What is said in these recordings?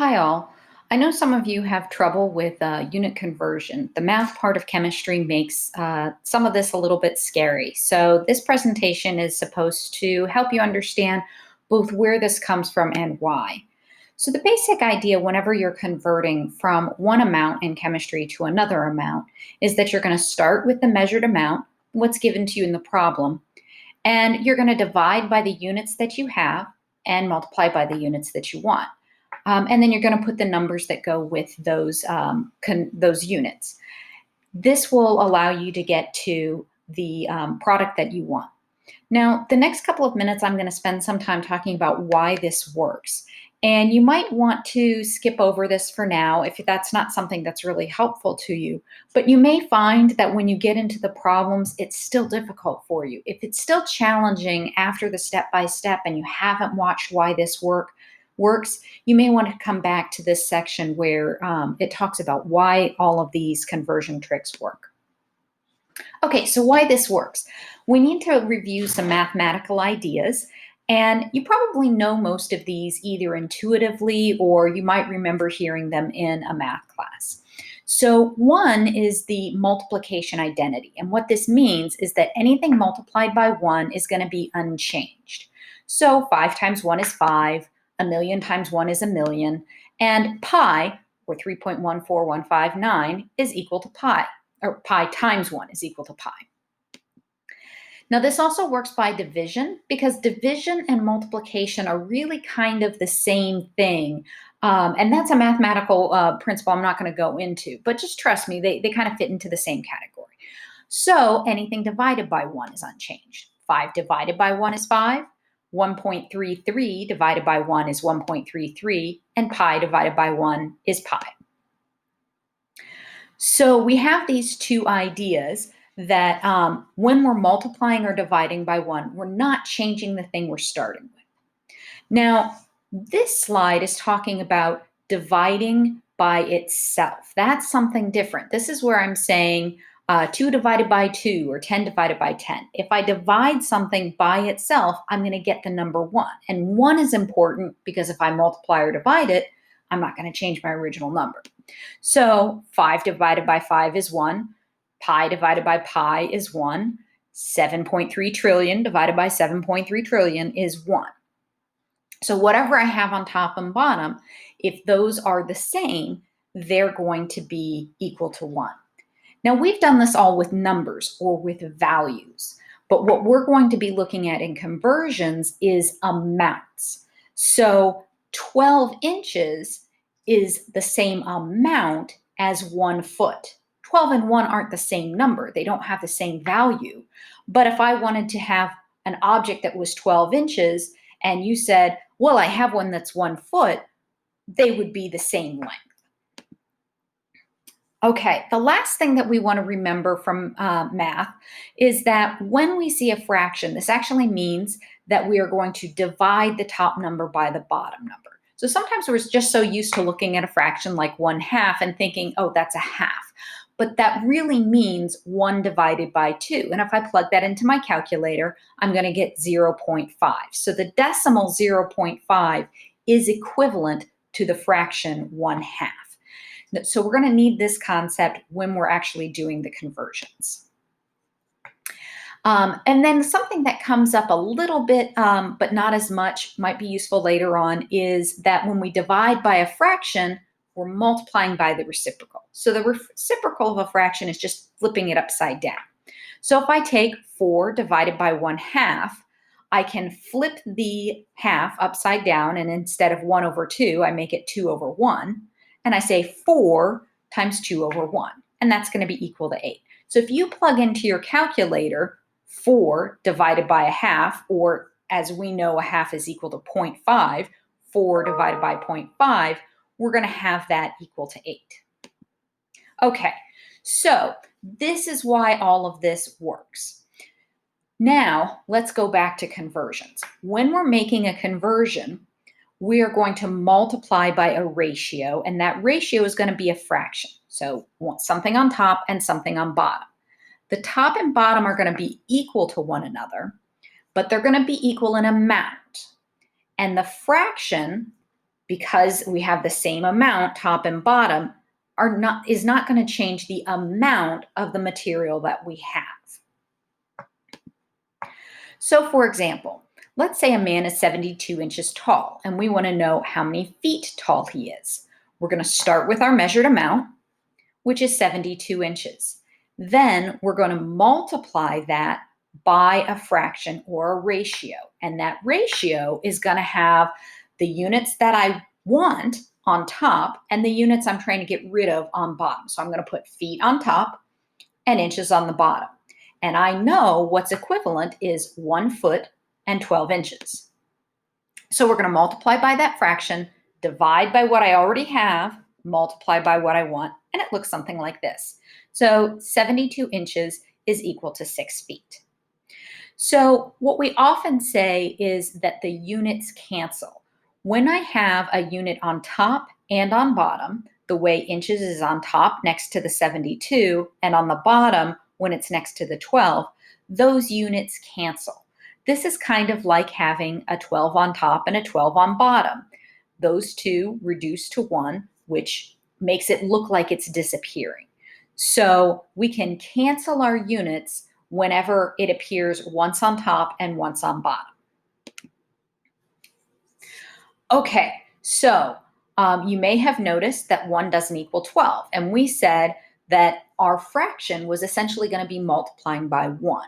Hi, all. I know some of you have trouble with unit conversion. The math part of chemistry makes some of this a little bit scary. So, this presentation is supposed to help you understand both where this comes from and why. So, the basic idea whenever you're converting from one amount in chemistry to another amount is that you're going to start with the measured amount, what's given to you in the problem, and you're going to divide by the units that you have and multiply by the units that you want. And then you're going to put the numbers that go with those units. This will allow you to get to the product that you want. Now, the next couple of minutes, I'm going to spend some time talking about why this works. And you might want to skip over this for now if that's not something that's really helpful to you. But you may find that when you get into the problems, it's still difficult for you. If it's still challenging after the step by step and you haven't watched why this works, you may want to come back to this section where it talks about why all of these conversion tricks work. Okay, so why this works. We need to review some mathematical ideas, and you probably know most of these either intuitively or you might remember hearing them in a math class. So one is the multiplication identity, and what this means is that anything multiplied by 1 is going to be unchanged. So 5 times 1 is 5, a million times 1 is a million, and pi, or 3.14159, is equal to pi, or pi times 1 is equal to pi. Now, this also works by division because division and multiplication are really kind of the same thing. And that's a mathematical principle I'm not going to go into, but just trust me, they kind of fit into the same category. So anything divided by 1 is unchanged. 5 divided by 1 is 5. 1.33 divided by 1 is 1.33, and pi divided by 1 is pi. So we have these two ideas that when we're multiplying or dividing by 1, we're not changing the thing we're starting with. Now, this slide is talking about dividing by itself. That's something different. This is where I'm saying 2 divided by 2 or 10 divided by 10. If I divide something by itself, I'm going to get the number 1. And 1 is important because if I multiply or divide it, I'm not going to change my original number. So 5 divided by 5 is 1. Pi divided by pi is 1. 7.3 trillion divided by 7.3 trillion is 1. So whatever I have on top and bottom, if those are the same, they're going to be equal to 1. Now, we've done this all with numbers or with values, but what we're going to be looking at in conversions is amounts. So 12 inches is the same amount as 1 foot. 12 and 1 aren't the same number. They don't have the same value. But if I wanted to have an object that was 12 inches and you said, well, I have one that's 1 foot, they would be the same length. Okay, the last thing that we want to remember from math is that when we see a fraction, this actually means that we are going to divide the top number by the bottom number. So sometimes we're just so used to looking at a fraction like 1/2 and thinking, oh, that's a half. But that really means 1 divided by 2. And if I plug that into my calculator, I'm going to get 0.5. So the decimal 0.5 is equivalent to the fraction 1/2. So we're going to need this concept when we're actually doing the conversions. And then something that comes up a little bit, but not as much, might be useful later on, is that when we divide by a fraction, we're multiplying by the reciprocal. So the reciprocal of a fraction is just flipping it upside down. So if I take 4 divided by 1/2, I can flip the half upside down, and instead of 1 over 2, I make it 2 over 1. And I say 4 times 2 over 1, and that's going to be equal to 8. So if you plug into your calculator 4 divided by a half, or as we know, a half is equal to 0.5, 4 divided by 0.5, we're going to have that equal to 8. Okay, so this is why all of this works. Now, let's go back to conversions. When we're making a conversion, we are going to multiply by a ratio, and that ratio is going to be a fraction. So something on top and something on bottom. The top and bottom are going to be equal to one another, but they're going to be equal in amount. And the fraction because we have the same amount, top and bottom, is not going to change the amount of the material that we have. So for example, let's say a man is 72 inches tall and we want to know how many feet tall he is. We're going to start with our measured amount, which is 72 inches. Then we're going to multiply that by a fraction or a ratio. And that ratio is going to have the units that I want on top and the units I'm trying to get rid of on bottom. So I'm going to put feet on top and inches on the bottom. And I know what's equivalent is 1 foot and 12 inches. So we're going to multiply by that fraction, divide by what I already have, multiply by what I want, and it looks something like this. So 72 inches is equal to 6 feet. So what we often say is that the units cancel. When I have a unit on top and on bottom, the way inches is on top next to the 72 and on the bottom when it's next to the 12, those units cancel. This is kind of like having a 12 on top and a 12 on bottom. Those two reduce to 1, which makes it look like it's disappearing. So we can cancel our units whenever it appears once on top and once on bottom. Okay, so you may have noticed that 1 doesn't equal 12, and we said that our fraction was essentially going to be multiplying by 1.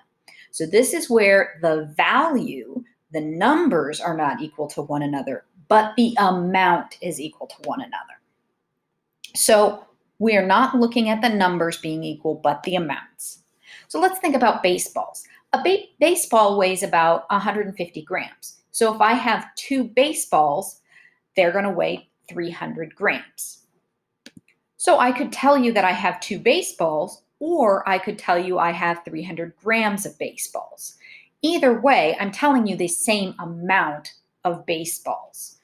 So this is where the value, the numbers are not equal to one another, but the amount is equal to one another. So we are not looking at the numbers being equal, but the amounts. So let's think about baseballs. A baseball weighs about 150 grams. So if I have 2 baseballs, they're going to weigh 300 grams. So I could tell you that I have 2 baseballs, or I could tell you I have 300 grams of baseballs. Either way, I'm telling you the same amount of baseballs.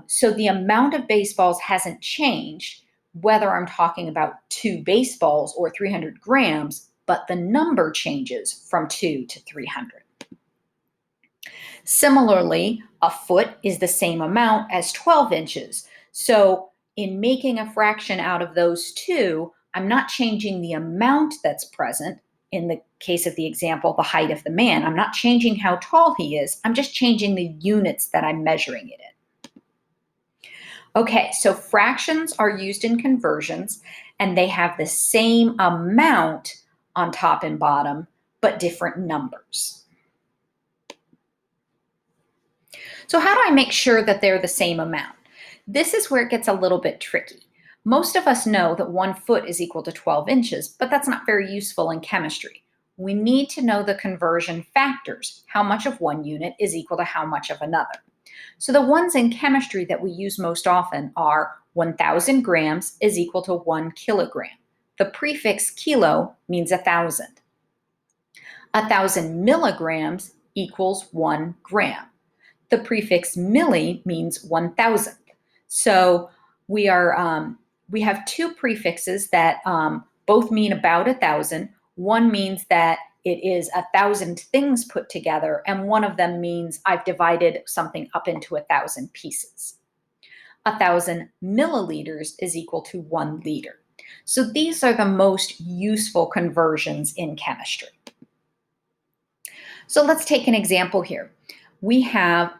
So the amount of baseballs hasn't changed, whether I'm talking about 2 baseballs or 300 grams, but the number changes from 2 to 300. Similarly, a foot is the same amount as 12 inches. So in making a fraction out of those two, I'm not changing the amount that's present. In the case of the example, the height of the man, I'm not changing how tall he is. I'm just changing the units that I'm measuring it in. Okay, so fractions are used in conversions, and they have the same amount on top and bottom, but different numbers. So how do I make sure that they're the same amount? This is where it gets a little bit tricky. Most of us know that 1 foot is equal to 12 inches, but that's not very useful in chemistry. We need to know the conversion factors, how much of one unit is equal to how much of another. So the ones in chemistry that we use most often are 1,000 grams is equal to 1 kilogram. The prefix kilo means 1,000. 1,000 milligrams equals 1 gram. The prefix milli means 1,000th. So we have 2 prefixes that both mean about 1,000. One means that it is 1,000 things put together, and one of them means I've divided something up into 1,000 pieces. 1,000 milliliters is equal to 1 liter. So these are the most useful conversions in chemistry. So let's take an example here. We have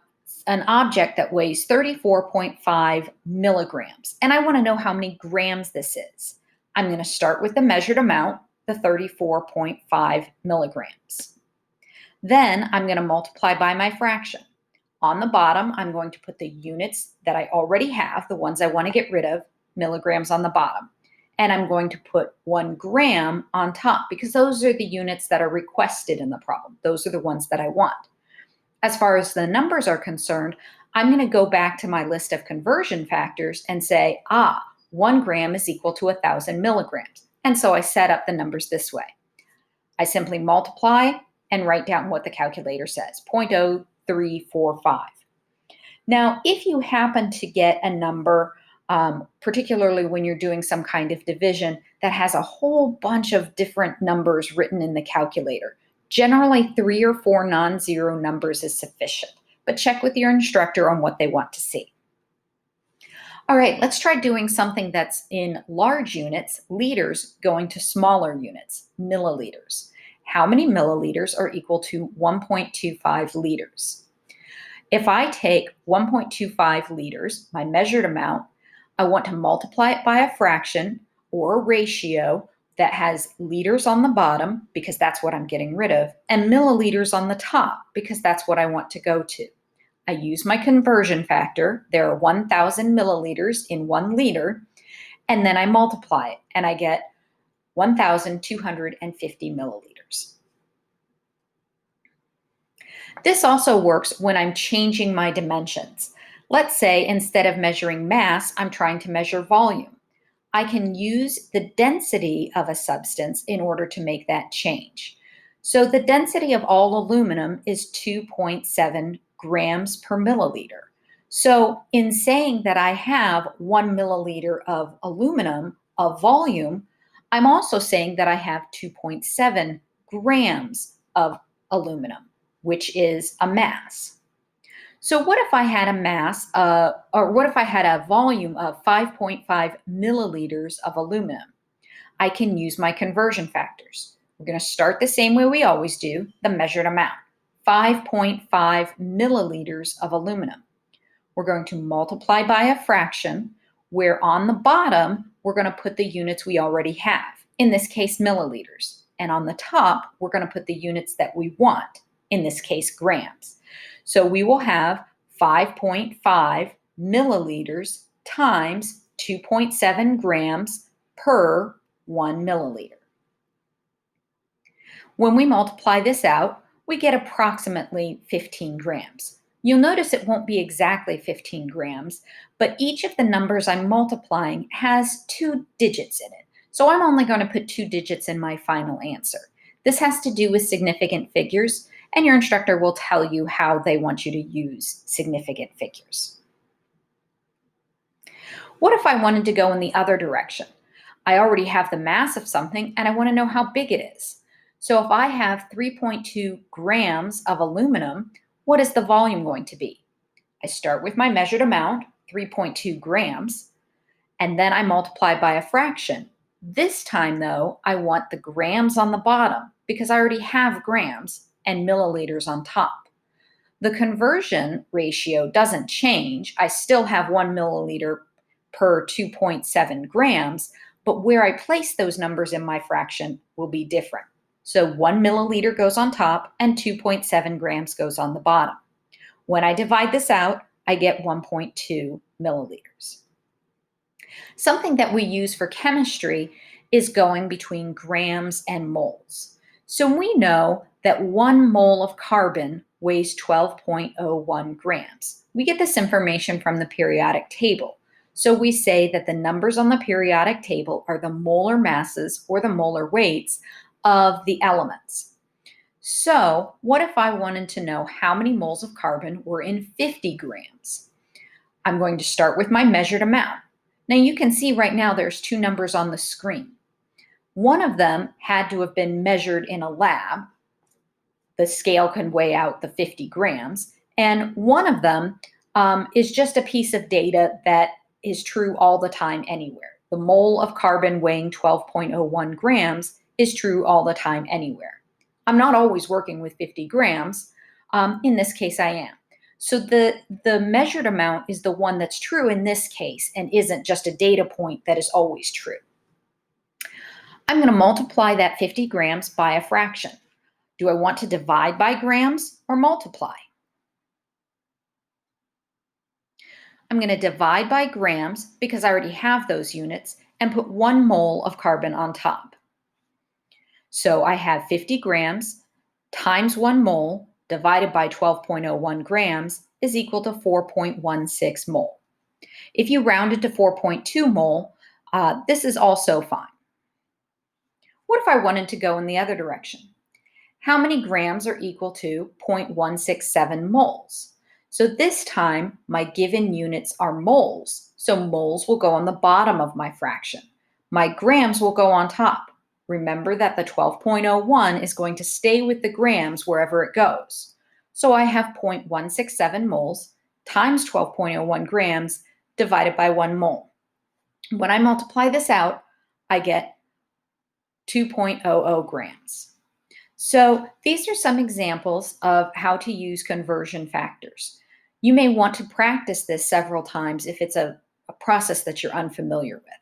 an object that weighs 34.5 milligrams, and I want to know how many grams this is. I'm going to start with the measured amount, the 34.5 milligrams. Then I'm going to multiply by my fraction. On the bottom, I'm going to put the units that I already have, the ones I want to get rid of, milligrams on the bottom. And I'm going to put 1 gram on top because those are the units that are requested in the problem. Those are the ones that I want. As far as the numbers are concerned, I'm going to go back to my list of conversion factors and say, 1 gram is equal to 1,000 milligrams. And so I set up the numbers this way. I simply multiply and write down what the calculator says, 0.0345. Now, if you happen to get a number, particularly when you're doing some kind of division that has a whole bunch of different numbers written in the calculator, generally 3 or 4 non-zero numbers is sufficient, but check with your instructor on what they want to see. All right, let's try doing something that's in large units, liters, going to smaller units, milliliters. How many milliliters are equal to 1.25 liters? If I take 1.25 liters, my measured amount, I want to multiply it by a fraction or a ratio that has liters on the bottom, because that's what I'm getting rid of, and milliliters on the top, because that's what I want to go to. I use my conversion factor. There are 1,000 milliliters in 1 liter, and then I multiply it, and I get 1,250 milliliters. This also works when I'm changing my dimensions. Let's say instead of measuring mass, I'm trying to measure volume. I can use the density of a substance in order to make that change. So the density of all aluminum is 2.7 grams per milliliter. So in saying that I have 1 milliliter of aluminum of volume, I'm also saying that I have 2.7 grams of aluminum, which is a mass. So what if I had a mass, or what if I had a volume of 5.5 milliliters of aluminum? I can use my conversion factors. We're going to start the same way we always do, the measured amount, 5.5 milliliters of aluminum. We're going to multiply by a fraction, where on the bottom, we're going to put the units we already have, in this case, milliliters. And on the top, we're going to put the units that we want, in this case, grams. So we will have 5.5 milliliters times 2.7 grams per 1 milliliter. When we multiply this out, we get approximately 15 grams. You'll notice it won't be exactly 15 grams, but each of the numbers I'm multiplying has 2 digits in it. So I'm only going to put 2 digits in my final answer. This has to do with significant figures, and your instructor will tell you how they want you to use significant figures. What if I wanted to go in the other direction? I already have the mass of something and I want to know how big it is. So if I have 3.2 grams of aluminum, what is the volume going to be? I start with my measured amount, 3.2 grams, and then I multiply by a fraction. This time, though, I want the grams on the bottom because I already have grams and milliliters on top. The conversion ratio doesn't change. I still have 1 milliliter per 2.7 grams, but where I place those numbers in my fraction will be different. So 1 milliliter goes on top and 2.7 grams goes on the bottom. When I divide this out, I get 1.2 milliliters. Something that we use for chemistry is going between grams and moles. So we know that 1 mole of carbon weighs 12.01 grams. We get this information from the periodic table. So we say that the numbers on the periodic table are the molar masses or the molar weights of the elements. So what if I wanted to know how many moles of carbon were in 50 grams? I'm going to start with my measured amount. Now you can see right now there's 2 numbers on the screen. One of them had to have been measured in a lab. The scale can weigh out the 50 grams. And one of them is just a piece of data that is true all the time anywhere. The mole of carbon weighing 12.01 grams is true all the time anywhere. I'm not always working with 50 grams. In this case, I am. So the measured amount is the one that's true in this case and isn't just a data point that is always true. I'm going to multiply that 50 grams by a fraction. Do I want to divide by grams or multiply? I'm going to divide by grams because I already have those units and put 1 mole of carbon on top. So I have 50 grams times 1 mole divided by 12.01 grams is equal to 4.16 mole. If you round it to 4.2 mole, this is also fine. What if I wanted to go in the other direction? How many grams are equal to 0.167 moles? So this time, my given units are moles. So moles will go on the bottom of my fraction. My grams will go on top. Remember that the 12.01 is going to stay with the grams wherever it goes. So I have 0.167 moles times 12.01 grams divided by 1 mole. When I multiply this out, I get 2.00 grams. So these are some examples of how to use conversion factors. You may want to practice this several times if it's a process that you're unfamiliar with.